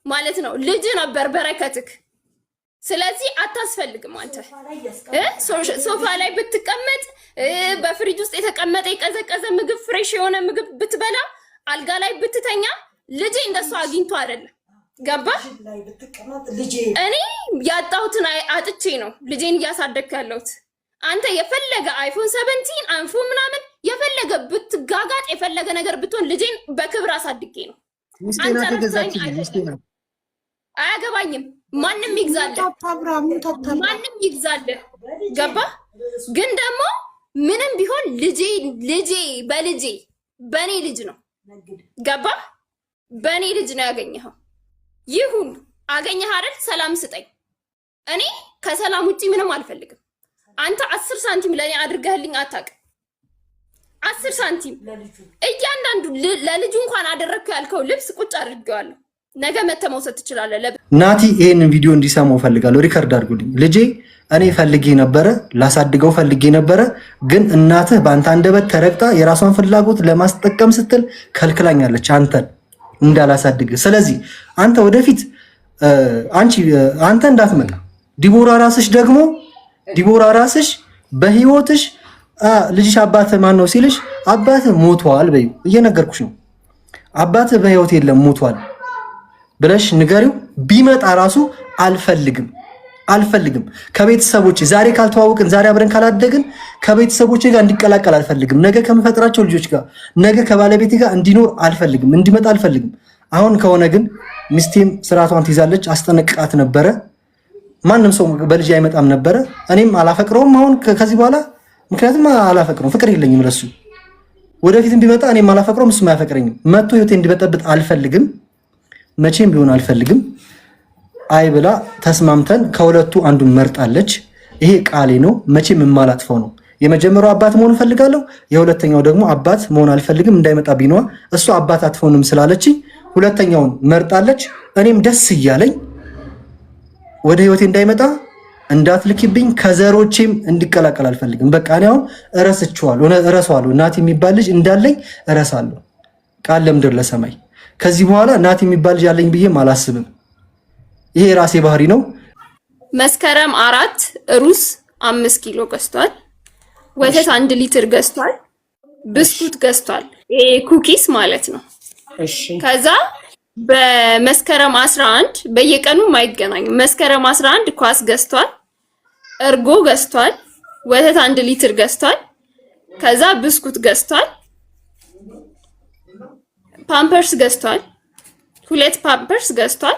ማለት ነው። ልጅ ነበር በረከትክ። ስለዚህ አታስፈልግም አንተ ሶፋ ላይ ብትቀመጥ በፍሪጅ ውስጥ የተቀመጠ የቀዘቀዘ ምግብ ፍሬሽ የሆነ ምግብ ብትበላ አልጋ ላይ ብትተኛ ልጅ እንደሱ አግኝቶ አይደለም። ገባ? እኔ ያጣሁትን አጥቼ ነው ልጄን እያሳደግኩ ያለሁት። አንተ የፈለገ አይፎን 17 አንፎን ምናምን የፈለገ ብትጋጋጥ የፈለገ ነገር ብትሆን ልጄን በክብር አሳድጌ ነው። አንተ አያገባኝም። ማንም ይግዛልህ ማንም ይግዛልህ። ገባ? ግን ደግሞ ምንም ቢሆን ልጄ በኔ ልጅ ነው። ገባ? በኔ ልጅ ነው ያገኘኸው። ይሁን አገኘህ አይደል? ሰላም ስጠኝ። እኔ ከሰላም ውጪ ምንም አልፈልግም። አንተ 10 ሳንቲም ለኔ አድርገህልኝ አታውቅም። 10 ሳንቲም እያንዳንዱ ለልጁ እንኳን አደረግከው ያልከው ልብስ ቁጭ አድርጌዋለሁ። ነገ መተህ መውሰድ ትችላለህ። ናቲ ይሄንን ቪዲዮ እንዲሰማው ፈልጋለሁ። ሪከርድ አድርጉልኝ። ልጄ እኔ ፈልጌ ነበረ፣ ላሳድገው ፈልጌ ነበረ፣ ግን እናትህ በአንተ አንደበት ተረግጣ የራሷን ፍላጎት ለማስጠቀም ስትል ከልክላኛለች አንተን እንዳላሳድግ። ስለዚህ አንተ ወደፊት አንተ እንዳትመጣ ዲቦራ ራስሽ በህይወትሽ ልጅሽ አባትህ ማን ነው ሲልሽ አባትህ ሞቷል በይው። እየነገርኩሽ ነው። አባትህ በህይወት የለም ሞቷል ብለሽ ንገሪው። ቢመጣ ራሱ አልፈልግም ከቤተሰቦች ዛሬ ካልተዋወቅን ዛሬ አብረን ካላደግን ከቤተሰቦች ጋር እንዲቀላቀል አልፈልግም። ነገ ከምፈጥራቸው ልጆች ጋር ነገ ከባለቤቴ ጋር እንዲኖር አልፈልግም፣ እንዲመጣ አልፈልግም። አሁን ከሆነ ግን ሚስቴም ስርዓቷን ትይዛለች። አስጠነቅቃት ነበረ። ማንም ሰው በልጅ አይመጣም ነበረ። እኔም አላፈቅረውም አሁን ከዚህ በኋላ ምክንያቱም አላፈቅረውም፣ ፍቅር የለኝም ለሱ። ወደፊትም ቢመጣ እኔም አላፈቅረውም እሱም አያፈቅረኝም። መጥቶ ህይወቴ እንዲበጠብጥ አልፈልግም፣ መቼም ቢሆን አልፈልግም። አይ ብላ ተስማምተን ከሁለቱ አንዱን መርጣለች። ይሄ ቃሌ ነው፣ መቼም የማላጥፈው ነው። የመጀመሪያው አባት መሆን እፈልጋለሁ፣ የሁለተኛው ደግሞ አባት መሆን አልፈልግም። እንዳይመጣ ቢነዋ እሱ አባት አትሆንም ስላለች ሁለተኛውን መርጣለች። እኔም ደስ እያለኝ ወደ ህይወቴ እንዳይመጣ እንዳትልኪብኝ ከዘሮቼም እንዲቀላቀል አልፈልግም። በቃ እኔ አሁን እረሳዋለሁ። ናቲ የሚባል ልጅ እንዳለኝ እረሳለሁ። ቃል ለምድር ለሰማይ። ከዚህ በኋላ ናቲ የሚባል ልጅ አለኝ ብዬም አላስብም። ይሄ የራሴ ባህሪ ነው። መስከረም 4 ሩዝ 5 ኪሎ ገዝቷል። ወተት 1 ሊትር ገዝቷል። ብስኩት ገዝቷል። ይሄ ኩኪስ ማለት ነው። እሺ ከዛ በመስከረም 11 በየቀኑ ማይገናኙ መስከረም 11 ኳስ ገዝቷል። እርጎ ገዝቷል። ወተት 1 ሊትር ገዝቷል። ከዛ ብስኩት ገዝቷል። ፓምፐርስ ገዝቷል። 2 ፓምፐርስ ገዝቷል።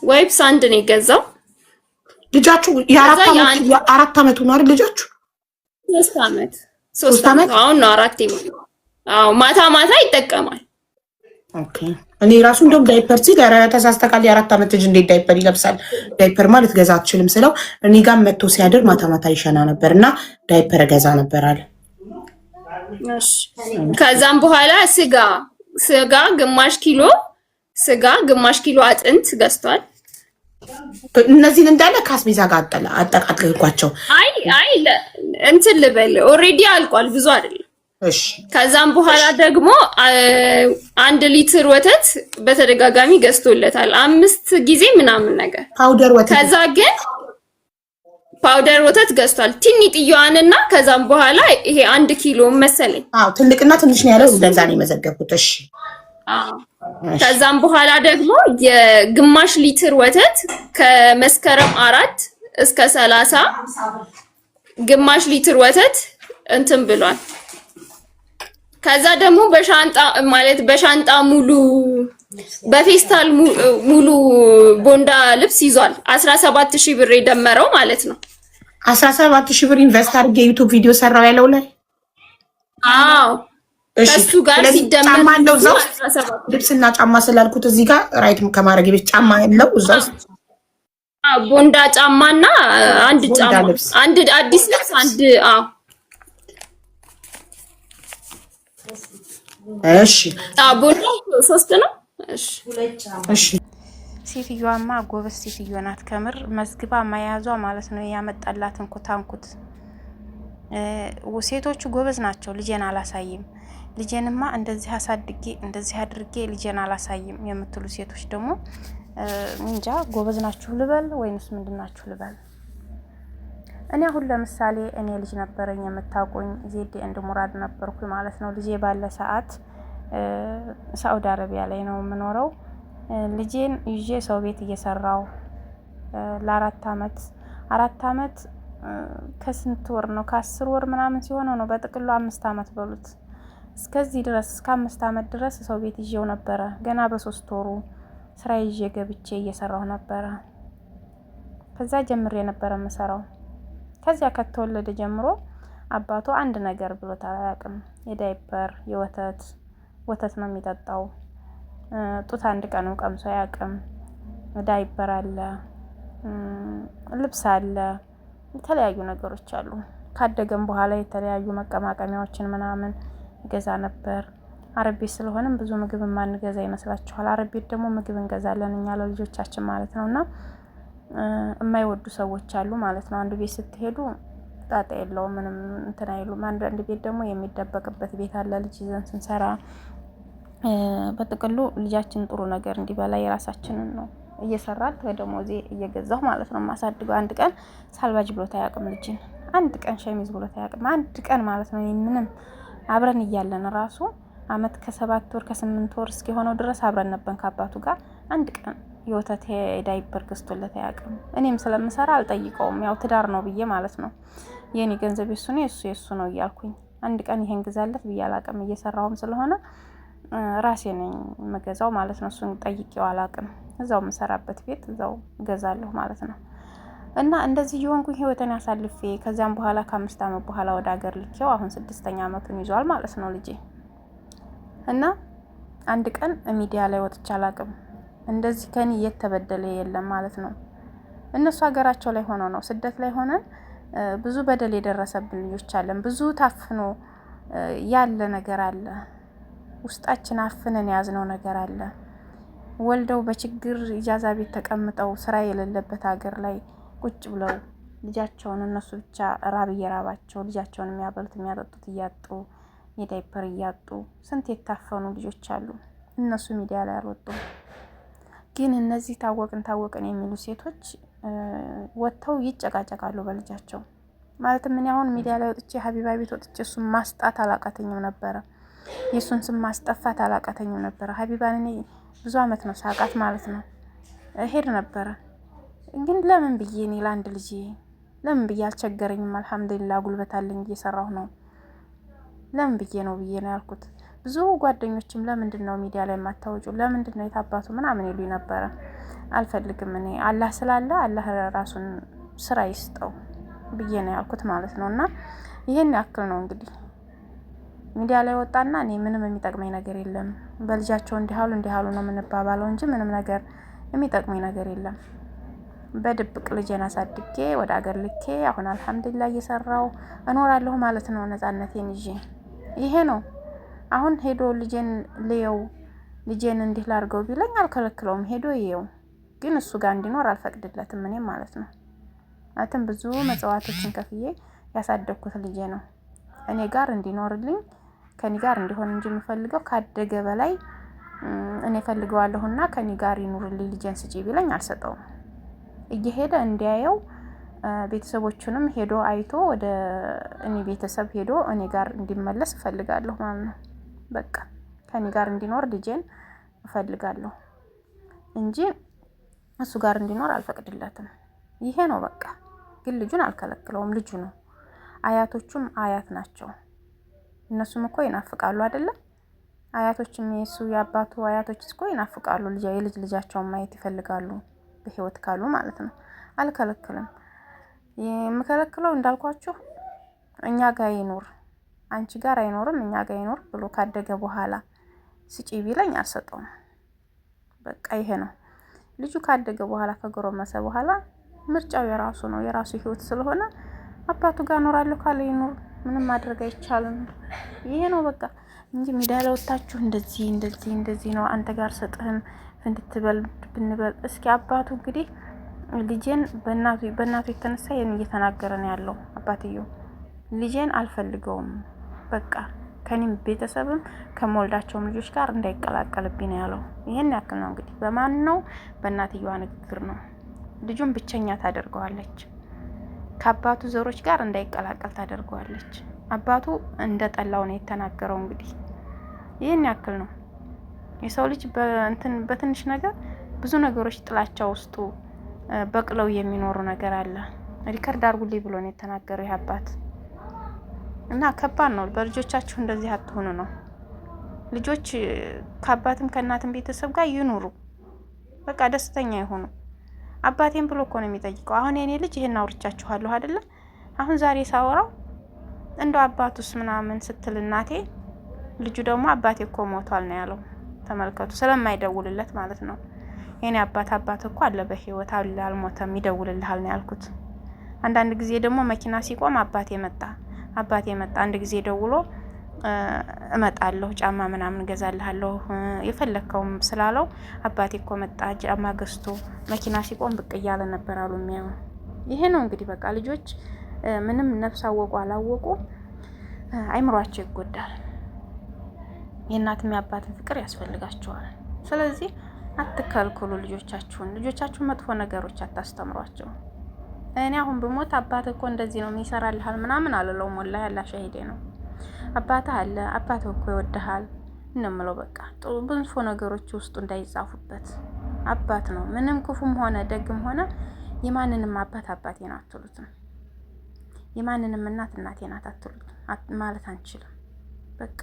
ዋይፕስ 1 ነው የገዛው። ልጃችሁ የአራት ዓመት ነው አይደል? ልጃችሁ 3 ዓመት አሁን ነው 4 ይሞላል። አዎ ማታ ይጠቀማል። ኦኬ እኔ ራሱ እንደውም ዳይፐር ሲል ተሳስተካል። የ4 ዓመት ልጅ እንዴት ዳይፐር ይለብሳል? ዳይፐር ማለት ገዛ አትችልም ስለው እኔ ጋር መጥቶ ሲያድር ማታ ይሸና ነበርና ዳይፐር ገዛ ነበር አለ። እሺ ከዛም በኋላ ስጋ ግማሽ ኪሎ አጥንት ገዝቷል። እነዚህን እንዳለ ካስቤዛ ጋር አጠቃቅልኳቸው። አይ እንትን ልበል ኦሬዲ አልቋል፣ ብዙ አይደለም። እሺ ከዛም በኋላ ደግሞ 1 ሊትር ወተት በተደጋጋሚ ገዝቶለታል 5 ጊዜ ምናምን ነገር ፓውደር ወተት። ከዛ ግን ፓውደር ወተት ገዝቷል ትንጥዬዋንና ከዛም በኋላ ይሄ 1 ኪሎ መሰለኝ። ትልቅና ትንሽ ነው ያለው፣ እንደዛ ነው የመዘገብኩት። እሺ ከዛም በኋላ ደግሞ የግማሽ ሊትር ወተት ከመስከረም 4 እስከ 30 ግማሽ ሊትር ወተት እንትን ብሏል። ከዛ ደግሞ በሻንጣ ሙሉ በፌስታል ሙሉ ቦንዳ ልብስ ይዟል። 17000 ብር የደመረው ማለት ነው። 17000 ብር ኢንቨስት አድርጌ ዩቲዩብ ቪዲዮ ሰራው ያለው ላይ ከሱ ጋር ሲደመር ልብስና ጫማ ስላልኩት እዚህ ጋር ራይት ከማድረግ ቤት ጫማ ያለው እዛው ቦንዳ ጫማና አንድ ጫማ አንድ አዲስ ልብስ አንድ እሺ ቦንዳ 3 ነው። እሺ ሴትዮዋማ ጎበዝ ሴትዮ ናት ከምር መስግባ ማያዟ ማለት ነው። ያመጣላትን ኩታንኩት ሴቶቹ ጎበዝ ናቸው። ልጄን አላሳይም ልጄንማ እንደዚህ አሳድጌ እንደዚህ አድርጌ ልጄን አላሳይም የምትሉ ሴቶች ደግሞ እንጃ ጎበዝ ናችሁ ልበል ወይንስ ምንድናችሁ ልበል? እኔ አሁን ለምሳሌ እኔ ልጅ ነበረኝ የምታውቁኝ ዜድ እንድ ሙራድ ነበርኩኝ ማለት ነው። ልጄ ባለ ሰዓት ሳዑዲ አረቢያ ላይ ነው የምኖረው። ልጄን ይዤ ሰው ቤት እየሰራው ለ4 አመት ከስንት ወር ነው ከ10 ወር ምናምን ሲሆነው ነው በጥቅሉ 5 አመት በሉት። እስከዚህ ድረስ እስከ 5 አመት ድረስ ሰው ቤት ይዤው ነበረ። ገና በ3 ወሩ ስራ ይዤ ገብቼ እየሰራሁ ነበረ። ከዛ ጀምሬ ነበረ የምሰራው። ከዚያ ከተወለደ ጀምሮ አባቱ አንድ ነገር ብሎት አያውቅም። የዳይፐር ወተት ነው የሚጠጣው። ጡት አንድ ቀን ቀምሶ አያውቅም። ዳይፐር አለ፣ ልብስ አለ፣ የተለያዩ ነገሮች አሉ። ካደገም በኋላ የተለያዩ መቀማቀሚያዎችን ምናምን ገዛ ነበር። አረብ ቤት ስለሆነም ብዙ ምግብ ማንገዛ ይመስላችኋል? አረብ ቤት ደግሞ ምግብ እንገዛለን እኛ ለልጆቻችን ማለት ነውና የማይወዱ ሰዎች አሉ ማለት ነው። አንዱ ቤት ስትሄዱ ጣጣ የለውም ምንም እንትን አይሉም። አንድ ቤት ደግሞ የሚደበቅበት ቤት አለ ልጅ ይዘን ስንሰራ። በጥቅሉ ልጃችን ጥሩ ነገር እንዲበላ የራሳችንን ነው እየሰራን በደሞዜ እየገዛሁ ማለት ነው ማሳድገው። አንድ ቀን ሳልባጅ ብሎት አያውቅም ልጅን። አንድ ቀን ሸሚዝ ብሎት አያውቅም። አንድ ቀን ማለት ነው። ምንም አብረን እያለን ራሱ አመት ከ7 ወር ከ8 ወር እስኪሆነው ድረስ አብረን ነበር ከአባቱ ጋር። አንድ ቀን የወተት ዳይፐር ገዝቶለት አያውቅም። እኔም ስለምሰራ አልጠይቀውም፣ ያው ትዳር ነው ብዬ ማለት ነው። የኔ ገንዘብ የሱ ነው የሱ ነው እያልኩኝ አንድ ቀን ይሄን ግዛለት ብዬ አላውቅም። እየሰራሁም ስለሆነ ራሴ ነኝ የምገዛው ማለት ነው። እሱን ጠይቄው አላውቅም። እዛው የምሰራበት ቤት እዛው እገዛለሁ ማለት ነው። እና እንደዚህ የሆንኩኝ ህይወቴን አሳልፌ ከዛም በኋላ ከ5 አመት በኋላ ወደ ሀገር ልኬው አሁን 6ኛ አመቱን ይዟል ማለት ነው ልጄ። እና አንድ ቀን ሚዲያ ላይ ወጥቼ አላውቅም። እንደዚህ ከኔ የተበደለ የለም ማለት ነው። እነሱ ሀገራቸው ላይ ሆኖ ነው፣ ስደት ላይ ሆነን ብዙ በደል የደረሰብን ልጆች አለን። ብዙ ታፍኖ ያለ ነገር አለ፣ ውስጣችን አፍነን ያዝነው ነገር አለ። ወልደው በችግር ኢጃዛ ቤት ተቀምጠው ስራ የሌለበት ሀገር ላይ ቁጭ ብለው ልጃቸውን እነሱ ብቻ ራብ እየራባቸው ልጃቸውን የሚያበሉት የሚያጠጡት እያጡ የዳይፐር እያጡ ስንት የታፈኑ ልጆች አሉ። እነሱ ሚዲያ ላይ አልወጡም። ግን እነዚህ ታወቅን የሚሉ ሴቶች ወጥተው ይጨቃጨቃሉ በልጃቸው። ማለትም እኔ አሁን ሚዲያ ላይ ወጥቼ ሀቢባ ቤት ወጥቼ እሱን ማስጣት አላቃተኝም ነበረ። የእሱን ስም ማስጠፋት አላቃተኝም ነበረ። ሀቢባን እኔ ብዙ አመት ነው ሳቃት ማለት ነው። ሄድ ነበረ። ግን ለምን ብዬ እኔ ለአንድ ልጅ ለምን ብዬ አልቸገረኝም። አልሐምዱሊላህ ጉልበት አለኝ እየሰራሁ ነው። ለምን ብዬ ነው ያልኩት። ብዙ ጓደኞችም ለምንድን ነው ሚዲያ ላይ የማታወጩ ለምንድን ነው የታባቱ ምናምን ይሉኝ ነበረ። አልፈልግም እኔ አላህ ስላለ አላህ ራሱን ስራ ይስጠው ብዬ ነው ያልኩት ማለት ነው። እና ይሄን ያክል ነው እንግዲህ ሚዲያ ላይ ወጣና እኔ ምንም የሚጠቅመኝ ነገር የለም። በልጃቸው እንዲያሉ ነው የምንባባለው እንጂ ምንም ነገር የሚጠቅመኝ ነገር የለም። በድብቅ ልጄን አሳድጌ ወደ ሀገር ልኬ አሁን አልሐምዱሊላህ እየሰራው እኖራለሁ ማለት ነው ነፃነቴን ይዤ። ይሄ ነው አሁን ሄዶ ልጄን ልየው ልጄን እንዲህ ላድርገው ቢለኝ አልከለክለውም። ሄዶ ይየው። ግን እሱ ጋር እንዲኖር አልፈቅድለትም እኔም ማለት ነው። ማለትም ብዙ መጽዋዕቶችን ከፍዬ ያሳደግኩት ልጄ ነው። እኔ ጋር እንዲኖርልኝ ከኔ ጋር እንዲሆን እንጂ የምፈልገው ካደገ በላይ እኔ ፈልገዋለሁና ከኔ ጋር ይኑርልኝ ልጄን ስጪ ቢለኝ አልሰጠውም። እየሄደ እንዲያየው ቤተሰቦቹንም ሄዶ አይቶ ወደ እኔ ቤተሰብ ሄዶ እኔ ጋር እንዲመለስ እፈልጋለሁ ማለት ነው። በቃ ከኔ ጋር እንዲኖር ልጄን እፈልጋለሁ እንጂ እሱ ጋር እንዲኖር አልፈቅድለትም። ይሄ ነው በቃ። ግን ልጁን አልከለክለውም። ልጁ ነው። አያቶቹም አያት ናቸው። እነሱም እኮ ይናፍቃሉ አይደለም? አያቶችም የሱ የአባቱ አያቶች እኮ ይናፍቃሉ። የልጅ ልጃቸውን ማየት ይፈልጋሉ በህይወት ካሉ ማለት ነው። አልከለክልም። የምከለክለው እንዳልኳችሁ እኛ ጋር ይኖር አንቺ ጋር አይኖርም እኛ ጋር ይኖር ብሎ ካደገ በኋላ ስጪ ቢለኝ አልሰጠውም። በቃ ይሄ ነው። ልጁ ካደገ በኋላ ከጎረመሰ በኋላ ምርጫው የራሱ ነው። የራሱ ህይወት ስለሆነ አባቱ ጋር እኖራለሁ ካለ ይኖር። ምንም ማድረግ አይቻልም። ይሄ ነው በቃ እንጂ ሚዲያ ላይ ወጣችሁ እንደዚህ ነው አንተ ጋር ሰጥህም እንድትበል ብንበል። እስኪ አባቱ እንግዲህ ልጄን በእናቱ የተነሳ እየተናገረ ነው ያለው። አባትየው ልጄን አልፈልገውም በቃ ከኔም ቤተሰብም ከመወልዳቸውም ልጆች ጋር እንዳይቀላቀልብኝ ነው ያለው። ይሄን ያክል ነው እንግዲህ። በማን ነው? በእናትየዋ ንግግር ነው። ልጁን ብቸኛ ታደርገዋለች። ከአባቱ ዘሮች ጋር እንዳይቀላቀል ታደርገዋለች። አባቱ እንደ ጠላው ነው የተናገረው። እንግዲህ ይሄን ያክል ነው። የሰው ልጅ በትንሽ ነገር ብዙ ነገሮች ጥላቻ ውስጡ በቅለው የሚኖሩ ነገር አለ። ሪከርድ አድርጉልኝ ብሎ ነው የተናገረው ይህ አባት። እና ከባድ ነው። በልጆቻችሁ እንደዚህ አትሆኑ ነው። ልጆች ከአባትም ከእናትም ቤተሰብ ጋር ይኑሩ፣ በቃ ደስተኛ ይሆኑ። አባቴን ብሎ እኮ ነው የሚጠይቀው። አሁን የኔ ልጅ ይሄን አውርቻችኋለሁ አይደለ? አሁን ዛሬ ሳወራው እንደው አባቱስ ምናምን ስትል እናቴ፣ ልጁ ደግሞ አባቴ እኮ ሞቷል ነው ያለው። ተመልከቱ፣ ስለማይደውልለት ማለት ነው። የኔ አባት እኮ አለ በህይወት አለ፣ አልሞተም፣ ይደውልልሃል ነው ያልኩት። አንዳንድ ጊዜ ደግሞ መኪና ሲቆም አባቴ መጣ። አንድ ጊዜ ደውሎ እመጣለሁ፣ ጫማ ምናምን ገዛልሃለሁ የፈለከውም ስላለው አባቴ እኮ መጣ፣ ጫማ ገዝቶ መኪና ሲቆም ብቅ እያለ ነበር አሉ የሚያው። ይሄ ነው እንግዲህ በቃ ልጆች ምንም ነፍስ አወቁ አላወቁ አይምሯቸው ይጎዳል። የእናትም የአባትን ፍቅር ያስፈልጋቸዋል። ስለዚህ አትከልክሉ ልጆቻችሁን መጥፎ ነገሮች አታስተምሯቸው። እኔ አሁን ብሞት አባት እኮ እንደዚህ ነው የሚሰራልሃል ምናምን አልለውም። ወላሂ ያላ ሸሂዴ ነው። አባትህ አለ፣ አባትህ እኮ ይወድሃል እንምለው። በቃ ጥሩ ብዙ ነገሮች ውስጡ እንዳይጻፉበት። አባት ነው። ምንም ክፉም ሆነ ደግም ሆነ የማንንም አባት አባቴ ነው አትሉትም። የማንንም እናት እናቴ ናት አትሉትም ማለት አንችልም። በቃ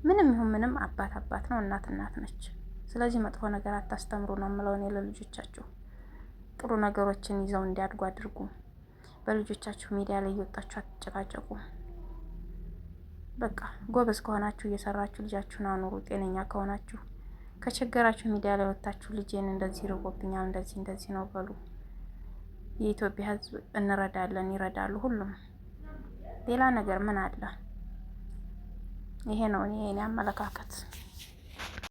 ምንም ይሁን ምንም አባት ነው፣ እናት ነች። ስለዚህ መጥፎ ነገር አታስተምሩ ነው የምለው እኔ ለልጆቻችሁ። ጥሩ ነገሮችን ይዘው እንዲያድጉ አድርጉ። በልጆቻችሁ ሚዲያ ላይ እየወጣችሁ አትጨቃጨቁ። በቃ ጎበዝ ከሆናችሁ እየሰራችሁ ልጃችሁን አኑሩ። ጤነኛ ከሆናችሁ ከቸገራችሁ ሚዲያ ላይ ወጣችሁ ልጄን እንደዚህ ርቦብኛል እንደዚህ ነው በሉ። የኢትዮጵያ ሕዝብ እንረዳለን፣ ይረዳሉ ሁሉም። ሌላ ነገር ምን አለ? ይሄ ነው የኔ አመለካከት።